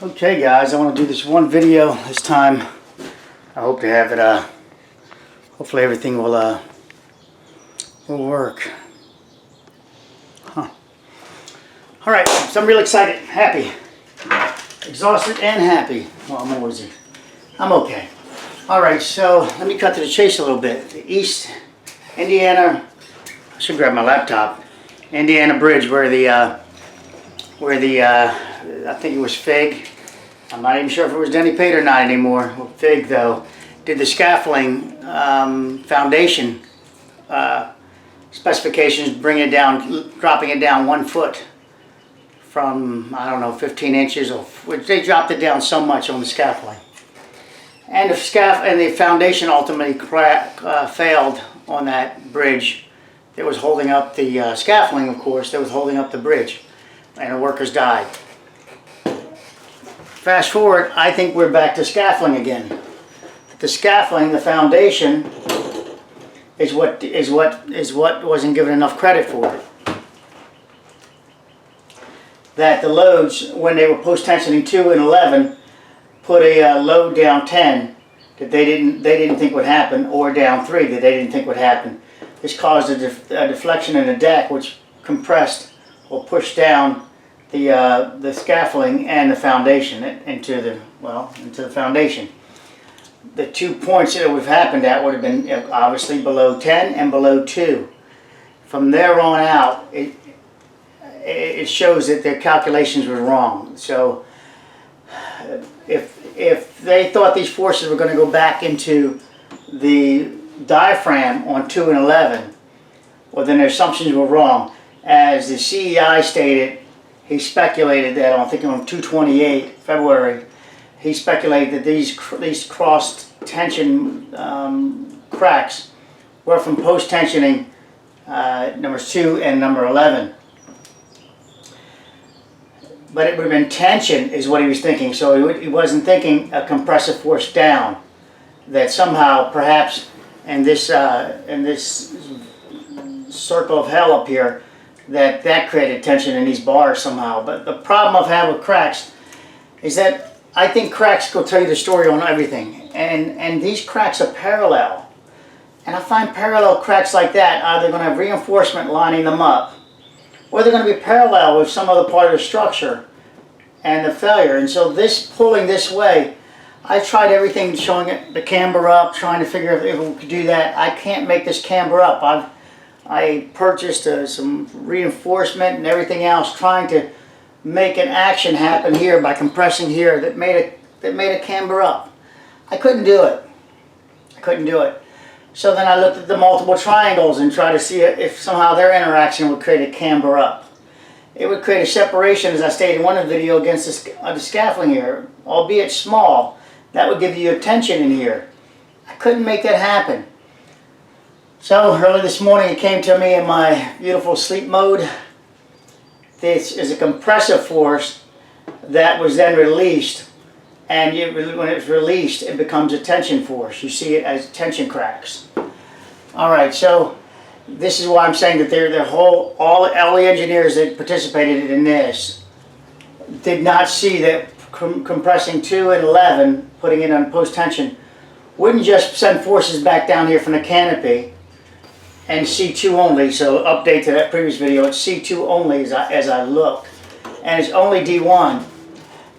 Okay guys, I want to do this one video this time. I hope to have it, hopefully everything will work. Alright, so I'm real excited, happy, exhausted and happy. Well, I'm okay. Alright, so let me cut to the chase a little bit. The East Indiana, I should grab my laptop, Indiana Bridge where the I think it was Fig. I'm not even sure if it was Denny Pate or not anymore. Well, Fig though did the scaffolding foundation specifications, bring it down, dropping it down 1 foot from, I don't know, 15 inches, or which they dropped it down so much on the scaffolding. And the foundation ultimately failed on that bridge. It was holding up the scaffolding, of course, that was holding up the bridge, and the workers died. Fast forward, I think we're back to scaffolding again. The scaffolding, the foundation, is what wasn't given enough credit for. That the loads, when they were post-tensioning 2 and 11, put a load down 10 that they didn't think would happen, or down 3 that they didn't think would happen. This caused a deflection in the deck, which compressed or pushed down the scaffolding and the foundation into the foundation. The 2 points that it would have happened at would have been obviously below 10 and below 2. From there on out, it shows that their calculations were wrong. So if they thought these forces were going to go back into the diaphragm on 2 and 11, well, then their assumptions were wrong. As the CEI stated, he speculated that I think on 2/28 February, he speculated that these cross tension cracks were from post tensioning numbers 2 and number 11. But it would have been tension is what he was thinking. So he wasn't thinking a compressive force down. That somehow, perhaps, in this circle of hell up here, that created tension in these bars somehow. But the problem I've had with cracks is that I think cracks will tell you the story on everything. And these cracks are parallel. And I find parallel cracks like that, either going to have reinforcement lining them up, or they're going to be parallel with some other part of the structure and the failure. And so this pulling this way, I tried everything, showing it the camber up, trying to figure out if we could do that. I can't make this camber up. I purchased some reinforcement and everything else, trying to make an action happen here by compressing here that made a camber up. I couldn't do it. I couldn't do it. So then I looked at the multiple triangles and tried to see if somehow their interaction would create a camber up. It would create a separation, as I stated in one of the video, against the scaffolding here, albeit small. That would give you a tension in here. I couldn't make that happen. So early this morning it came to me in my beautiful sleep mode. This is a compressive force that was then released, and when it's released it becomes a tension force. You see it as tension cracks. Alright, so this is why I'm saying that all the engineers that participated in this did not see that compressing 2 and 11, putting it on post tension, wouldn't just send forces back down here from the canopy and C2 only. So update to that previous video, it's C2 only as I look, and it's only D1.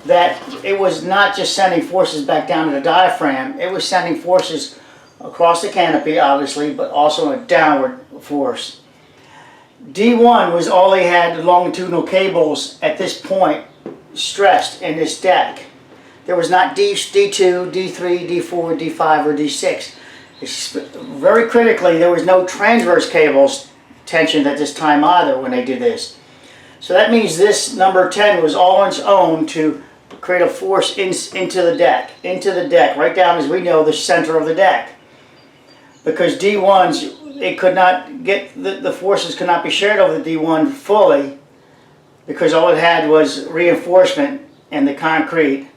That it was not just sending forces back down to the diaphragm, it was sending forces across the canopy obviously, but also a downward force. D1 was all they had longitudinal cables at this point stressed in this deck. There was not D2, D3, D4, D5 or D6. Very critically, there was no transverse cables tensioned at this time either when they did this. So that means this number 10 was all on its own to create a force into the deck, right down, as we know, the center of the deck. Because D1s, it could not get, the forces could not be shared over the D1 fully, because all it had was reinforcement in the concrete,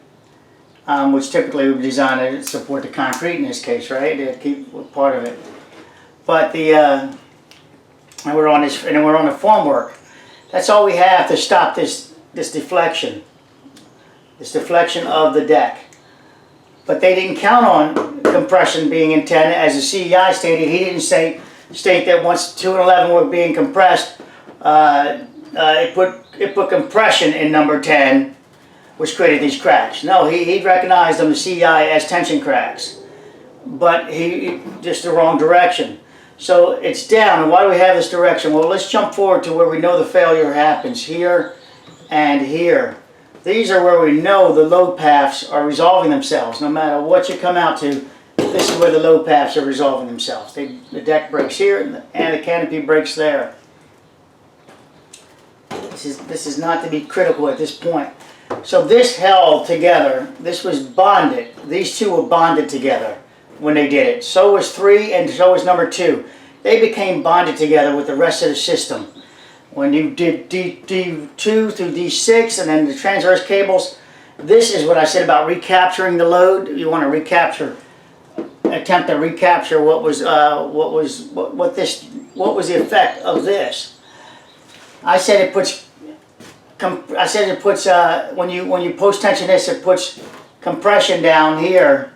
which typically would be designed to support the concrete in this case, right? To keep part of it. But and we're on this, and we're on the formwork. That's all we have to stop this deflection. It's deflection of the deck. But they didn't count on compression being in 10, as the CEI stated. He didn't state that once 2 and 11 were being compressed, it put compression in number 10, which created these cracks. No, he recognized them, the CEI, as tension cracks. But he just the wrong direction. So it's down. And why do we have this direction? Well, let's jump forward to where we know the failure happens, here and here. These are where we know the load paths are resolving themselves. No matter what you come out to, this is where the load paths are resolving themselves. The deck breaks here and the canopy breaks there. This is not to be critical at this point. So this held together. This was bonded. These two were bonded together when they did it. So was 3 and so was number 2. They became bonded together with the rest of the system. When you did D2 through D6 and then the transverse cables, this is what I said about recapturing the load. You want to attempt to recapture what was the effect of this. I said it puts when you post tension this, it puts compression down here,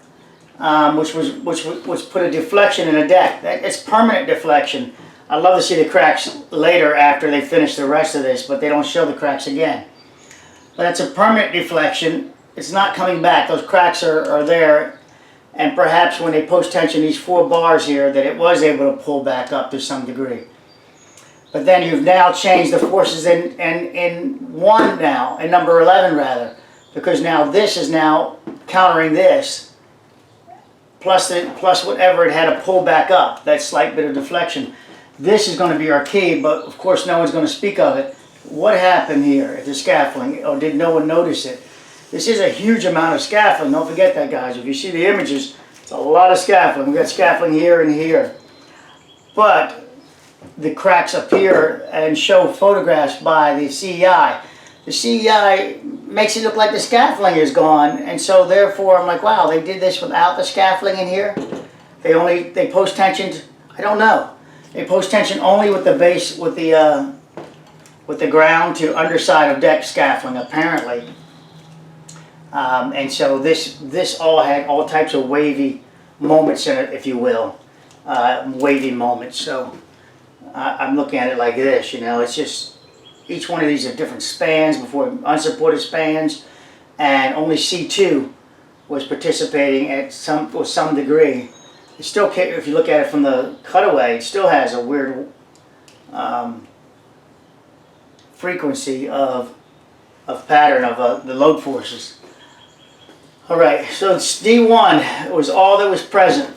which put a deflection in a deck. It's permanent deflection. I'd love to see the cracks later after they finish the rest of this, but they don't show the cracks again. But it's a permanent deflection. It's not coming back. Those cracks are there, and perhaps when they post tension these 4 bars here, that it was able to pull back up to some degree. But then you've now changed the forces in 1 now, in number 11 rather, because now this is now countering this, plus whatever it had to pull back up, that slight bit of deflection. This is going to be our key, but of course no one's going to speak of it. What happened here at the scaffolding, or did no one notice it? This is a huge amount of scaffolding. Don't forget that, guys. If you see the images, it's a lot of scaffolding. We've got scaffolding here and here. But the cracks appear and show photographs by the CEI. The CEI makes it look like the scaffolding is gone, and so therefore I'm like, wow, they did this without the scaffolding in here? They post tensioned, I don't know. They post tension only with the base, with the ground to underside of deck scaffolding, apparently. And so this all had all types of wavy moments in it, if you will, wavy moments. So I'm looking at it like this, you know, it's just each one of these are different spans before unsupported spans, and only C2 was participating at some degree. It still, if you look at it from the cutaway, it still has a weird frequency of pattern of the load forces. All right, so it's D1 was all that was present.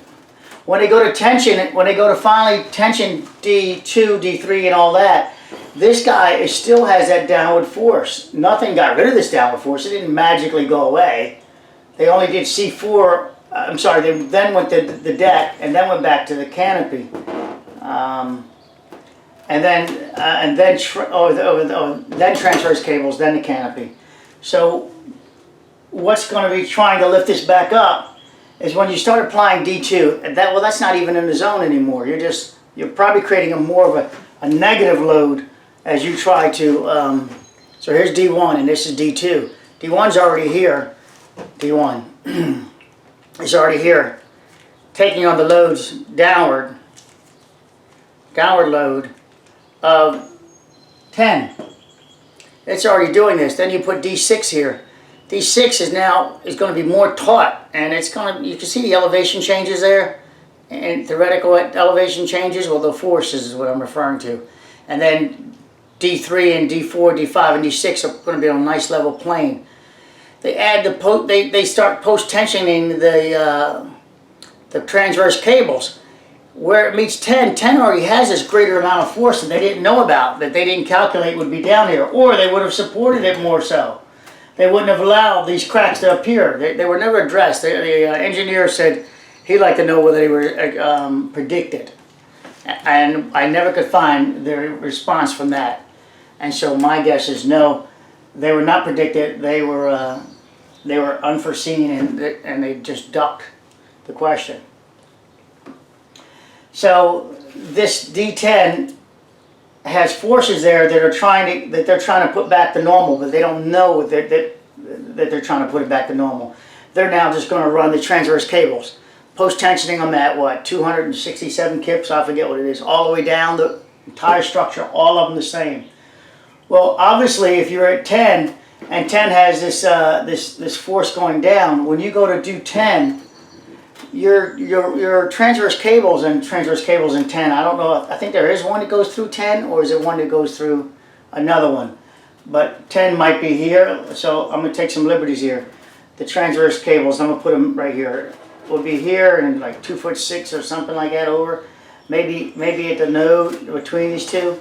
When they go to tension, when they go to finally tension D2, D3, and all that, this guy still has that downward force. Nothing got rid of this downward force. It didn't magically go away. They only did C4. I'm sorry, they then went to the deck and then went back to the canopy. Then transverse cables, then the canopy. So what's going to be trying to lift this back up is when you start applying D2, that's not even in the zone anymore. You're probably creating more of a negative load as you try to, so here's D1 and this is D2. D1's already here, D1. It's already here, taking on the loads downward load of 10. It's already doing this. Then you put D6 here. D6 is going to be more taut, and it's going to, you can see the elevation changes there, and theoretical elevation changes. Well, the forces is what I'm referring to. And then D3 and D4, D5, and D6 are going to be on a nice level plane. They add they start post-tensioning the transverse cables. Where it meets 10, 10 already has this greater amount of force that they didn't know about, that they didn't calculate would be down here, or they would have supported it more so. They wouldn't have allowed these cracks to appear. They were never addressed. The engineer said he'd like to know whether they were predicted. And I never could find their response from that. And so my guess is no, they were not predicted. They were unforeseen, and they just ducked the question. So this D10 has forces there that they're trying to put back to normal, but they don't know that that they're trying to put it back to normal. They're now just going to run the transverse cables. Post-tensioning them at what, 267 kips, I forget what it is, all the way down the entire structure, all of them the same. Well, obviously, if you're at 10, and 10 has this this force going down, when you go to do 10, your transverse cables in 10, I don't know, I think there is one that goes through 10, or is it one that goes through another one? But 10 might be here, so I'm going to take some liberties here. The transverse cables, I'm going to put them right here. Will be here and like 2'6" or something like that over. Maybe at the node between these two.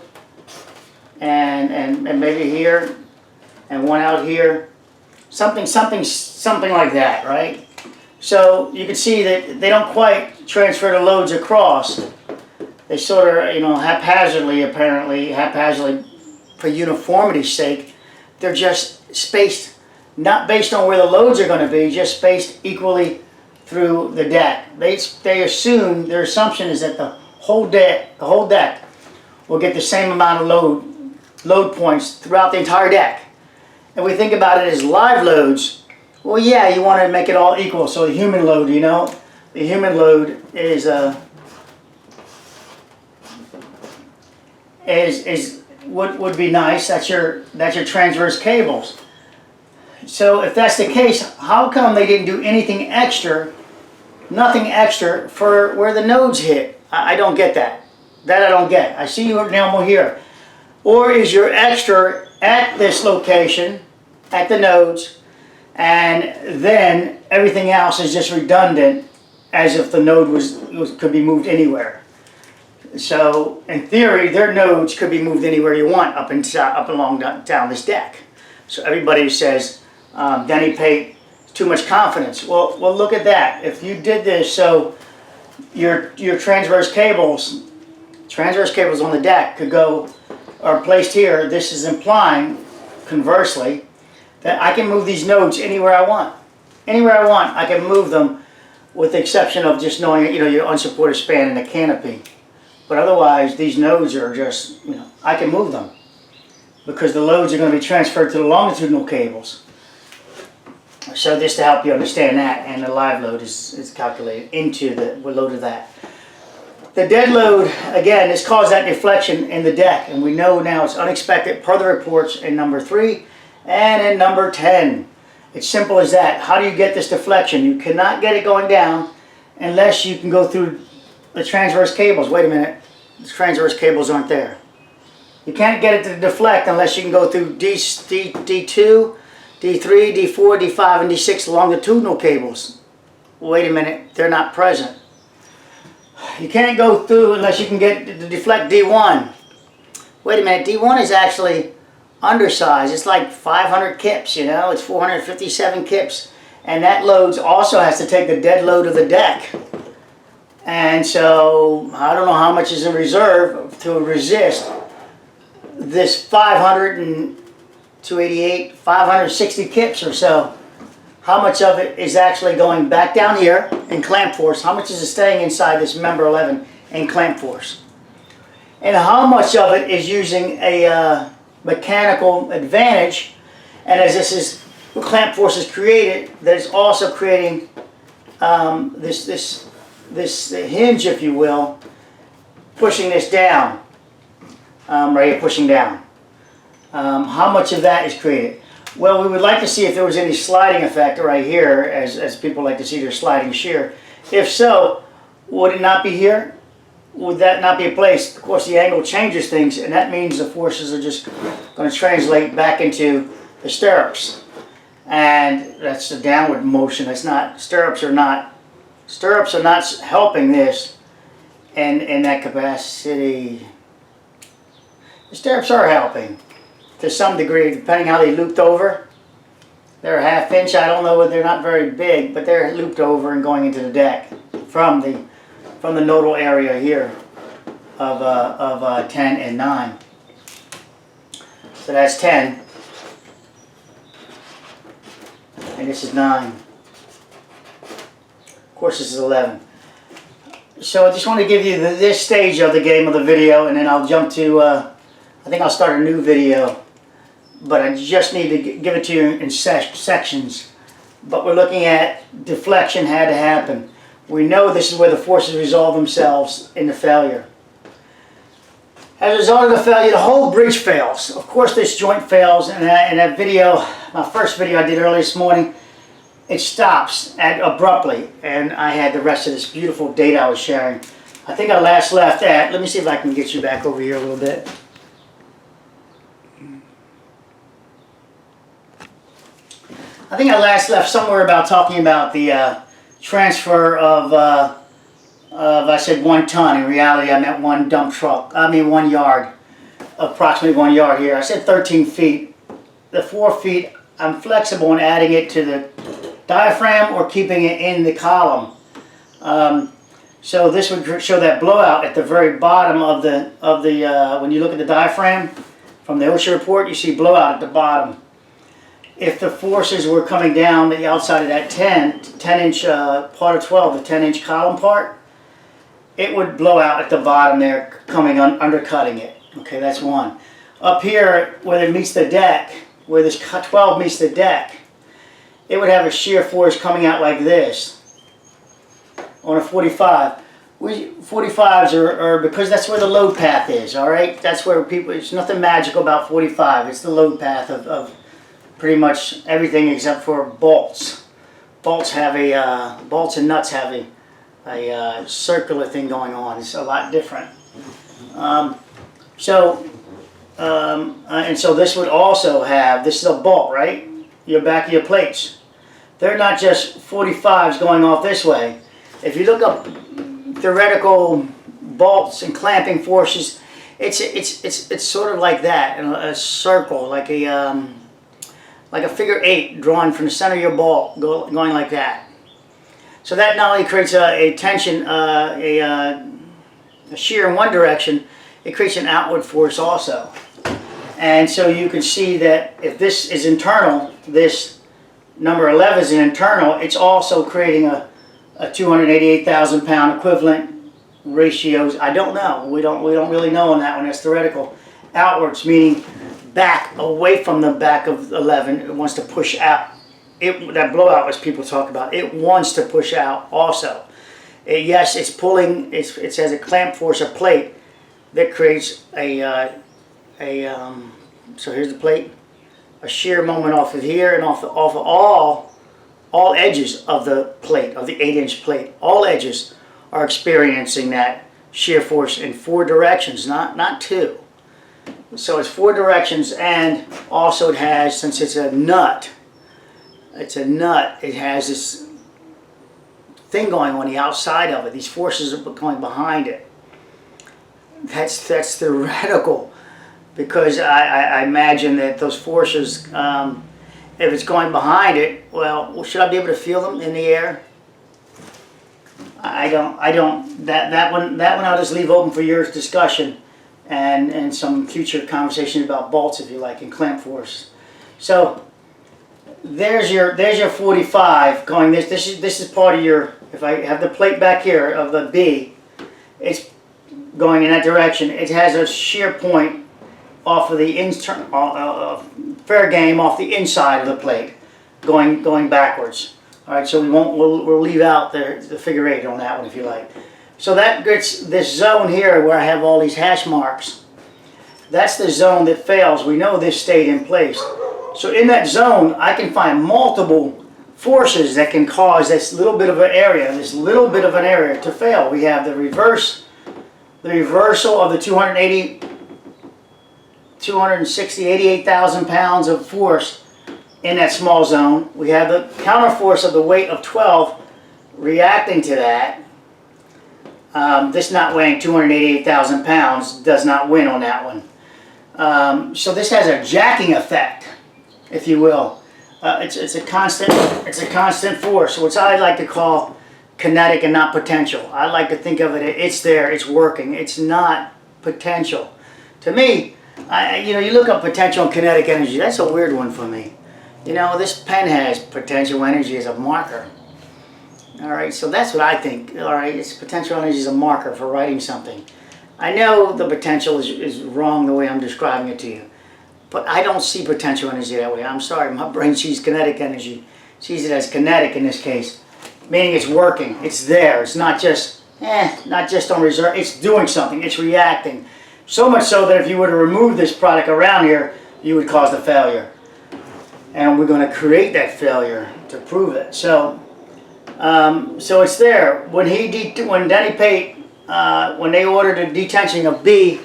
And maybe here. And one out here. Something like that, right? So you can see that they don't quite transfer the loads across. They sort of, haphazardly, for uniformity's sake, they're just spaced, not based on where the loads are going to be, just spaced equally through the deck. They assume, their assumption is that the whole deck will get the same amount of load points throughout the entire deck. And we think about it as live loads. Well, yeah, you want to make it all equal. So the human load, the human load is would be nice. That's your transverse cables. So if that's the case, how come they didn't do anything extra, nothing extra for where the nodes hit? I don't get that. That I don't get. I see your normal here. Or is your extra at this location, at the nodes, and then everything else is just redundant, as if the node could be moved anywhere. So in theory, their nodes could be moved anywhere you want up along down this deck. So everybody says, Denny Pate, too much confidence. Well, look at that. If you did this, so your transverse cables on the deck are placed here. This is implying, conversely, that I can move these nodes anywhere I want. Anywhere I want, I can move them, with the exception of just knowing, your unsupported span and the canopy. But otherwise, these nodes are just, I can move them, because the loads are going to be transferred to the longitudinal cables. So just to help you understand that, and the live load is calculated into the load of that. The dead load, again, this caused that deflection in the deck, and we know now it's unexpected per the reports in number 3 and in number 10. It's simple as that. How do you get this deflection? You cannot get it going down unless you can go through the transverse cables. Wait a minute, the transverse cables aren't there. You can't get it to deflect unless you can go through D2, D3, D4, D5, and D6 longitudinal cables. Wait a minute, they're not present. You can't go through unless you can get to deflect D1. Wait a minute, D1 is actually undersized. It's like 500 kips, it's 457 kips. And that load also has to take the dead load of the deck. And so, I don't know how much is in reserve to resist this 560 kips or so. How much of it is actually going back down here in clamp force? How much is it staying inside this member 11 in clamp force? And how much of it is using a mechanical advantage? And as this clamp force is created, that is also creating this hinge, if you will, pushing this down, right here, pushing down. How much of that is created? Well, we would like to see if there was any sliding effect right here, as people like to see their sliding shear. If so, would it not be here? Would that not be a place? Of course, the angle changes things, and that means the forces are just going to translate back into the stirrups. And that's the downward motion. That's not, stirrups are not helping this in that capacity. The stirrups are helping to some degree, depending how they looped over. They're a ½ inch. I don't know, they're not very big, but they're looped over and going into the deck from the nodal area here of 10 and 9. So that's 10, and this is 9. Of course, this is 11. So I just want to give you this stage of the game of the video, and then I'll jump to, I think I'll start a new video but I just need to give it to you in sections. But we're looking at deflection had to happen. We know this is where the forces resolve themselves in the failure. As a result of the failure, the whole bridge fails. Of course, this joint fails, and in that video, my first video I did earlier this morning, it stops abruptly, and I had the rest of this beautiful data I was sharing. I think I last left at, let me see if I can get you back over here a little bit. I think I last left somewhere about talking about the transfer of, I said 1 ton. In reality, I meant 1 dump truck. I mean 1 yard, approximately 1 yard here. I said 13 feet. The 4 feet, I'm flexible in adding it to the diaphragm or keeping it in the column. So this would show that blowout at the very bottom of the when you look at the diaphragm from the OSHA report, you see blowout at the bottom. If the forces were coming down the outside of that 10-inch part of 12, the 10-inch column part, it would blow out at the bottom there, undercutting it. Okay, that's one. Up here, where it meets the deck, where this 12 meets the deck, it would have a shear force coming out like this on a 45. 45s are because that's where the load path is, all right? That's where people, there's nothing magical about 45. It's the load path of pretty much everything except for bolts. Bolts have bolts and nuts have a circular thing going on. It's a lot different. And so this would also have, this is a bolt, right? Your back of your plates. They're not just 45s going off this way. If you look up theoretical bolts and clamping forces, it's sort of like that, in a circle, like a figure 8 drawn from the center of your bolt, going like that. So that not only creates a tension, a shear in one direction, it creates an outward force also. And so you can see that if this is internal, this number 11 is an internal, it's also creating a 288,000 pound equivalent ratios. I don't know. We don't really know on that one. That's theoretical. Outwards, meaning back, away from the back of 11, it wants to push out. That blowout, as people talk about, it wants to push out also. Yes, it's pulling, it has a clamp force, a plate, that creates so here's the plate, a shear moment off of here and off of all edges of the plate, of the 8-inch plate. All edges are experiencing that shear force in 4 directions, not 2. So it's 4 directions, and also it has, since it's a nut, it has this thing going on the outside of it. These forces are going behind it. That's theoretical, because I imagine that those forces, if it's going behind it, well, should I be able to feel them in the air? I don't. That one I'll just leave open for your discussion, and some future conversations about bolts, if you like, and clamp force. So there's your 45 going. This is part of your. If I have the plate back here of the B, it's going in that direction. It has a shear point off of the fair game off the inside of the plate, going backwards. All right, so we'll leave out the figure 8 on that one if you like. So that gets this zone here where I have all these hash marks. That's the zone that fails. We know this stayed in place. So in that zone, I can find multiple forces that can cause this little bit of an area, to fail. We have the reversal of the 88,000 pounds of force in that small zone. We have the counterforce of the weight of 12 reacting to that. This not weighing 288,000 pounds does not win on that one. So this has a jacking effect, if you will. It's a constant force, which I like to call kinetic and not potential. I like to think of it, it's there, it's working. It's not potential. To me, you look up potential and kinetic energy. That's a weird one for me. This pen has potential energy as a marker. All right, so that's what I think. All right, it's potential energy as a marker for writing something. I know the potential is wrong the way I'm describing it to you. but I don't see potential energy that way. I'm sorry, my brain sees kinetic energy, sees it as kinetic in this case, meaning it's working, it's there, it's not just on reserve, it's doing something, it's reacting. So much so that if you were to remove this product around here, you would cause the failure. And we're going to create that failure to prove it. So it's there. When Denny Pate, when they ordered a detensioning of B,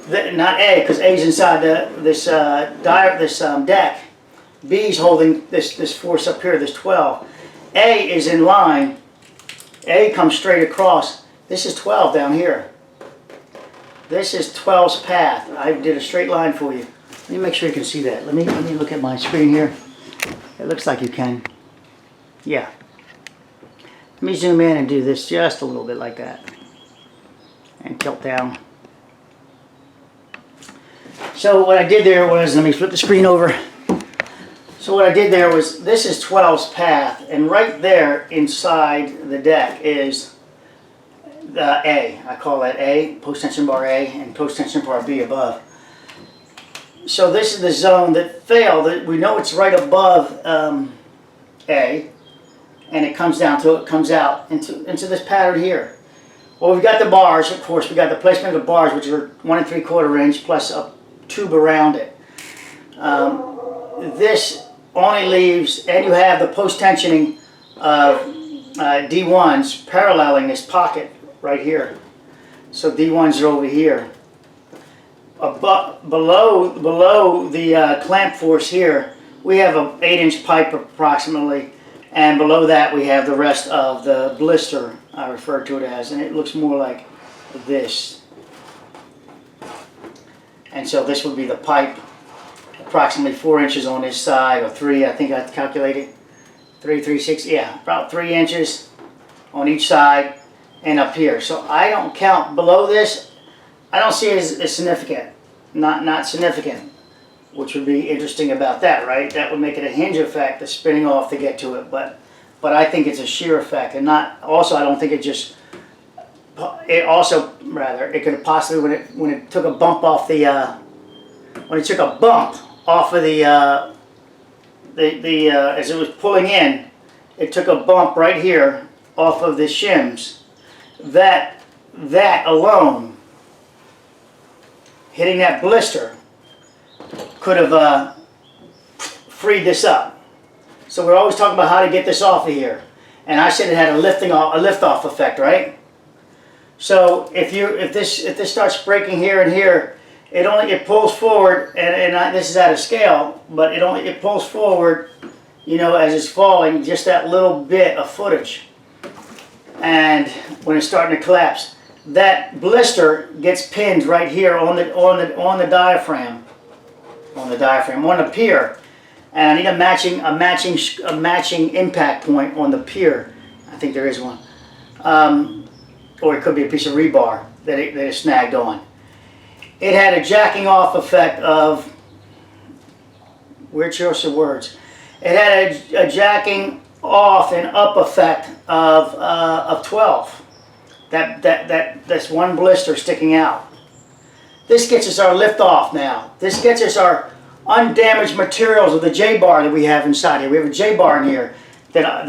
not A, because A is inside this deck. B is holding this force up here, this 12. A is in line. A comes straight across. This is 12 down here. This is 12's path. I did a straight line for you. Let me make sure you can see that. Let me look at my screen here. It looks like you can. Yeah. Let me zoom in and do this just a little bit like that. And tilt down. So what I did there was, let me flip the screen over. So what I did there was, this is 12's path, and right there inside the deck is the A. I call that A, post-tension bar A, and post-tension bar B above. So this is the zone that failed. We know it's right above A, and it comes down to, it comes out into this pattern here. Well, we've got the bars, of course. We got the placement of the bars, which are 1 3/4 inch plus a tube around it. This only leaves, and you have the post-tensioning of D1s paralleling this pocket right here. So D1s are over here. Below the clamp force here, we have an 8-inch pipe approximately, and below that we have the rest of the blister, I refer to it as, and it looks more like this. And so this would be the pipe, approximately 4 inches on this side, or 3, I think I calculated. 3, 6, yeah, about 3 inches on each side and up here. So I don't count below this. I don't see it as significant, not significant, which would be interesting about that, right? That would make it a hinge effect, the spinning off to get to it, but I think it's a shear effect, and not. Also, I don't think it just. It also, rather, it could have possibly when it took a bump off the when it took a bump off of the as it was pulling in, it took a bump right here off of the shims. That alone, hitting that blister, could have freed this up. So we're always talking about how to get this off of here, and I said it had a lift-off effect, right? So if this starts breaking here and here, it pulls forward, and this is out of scale, but it pulls forward, you know, as it's falling, just that little bit of footage, and when it's starting to collapse, that blister gets pinned right here on the diaphragm, on the pier, and I need a matching impact point on the pier. I think there is one, or it could be a piece of rebar that it snagged on. It had a jacking off effect of, weird choice of words. It had a jacking off and up effect of 12. That's one blister sticking out. This gets us our lift off now. This gets us our undamaged materials of the J-bar that we have inside here. We have a J-bar in here that I've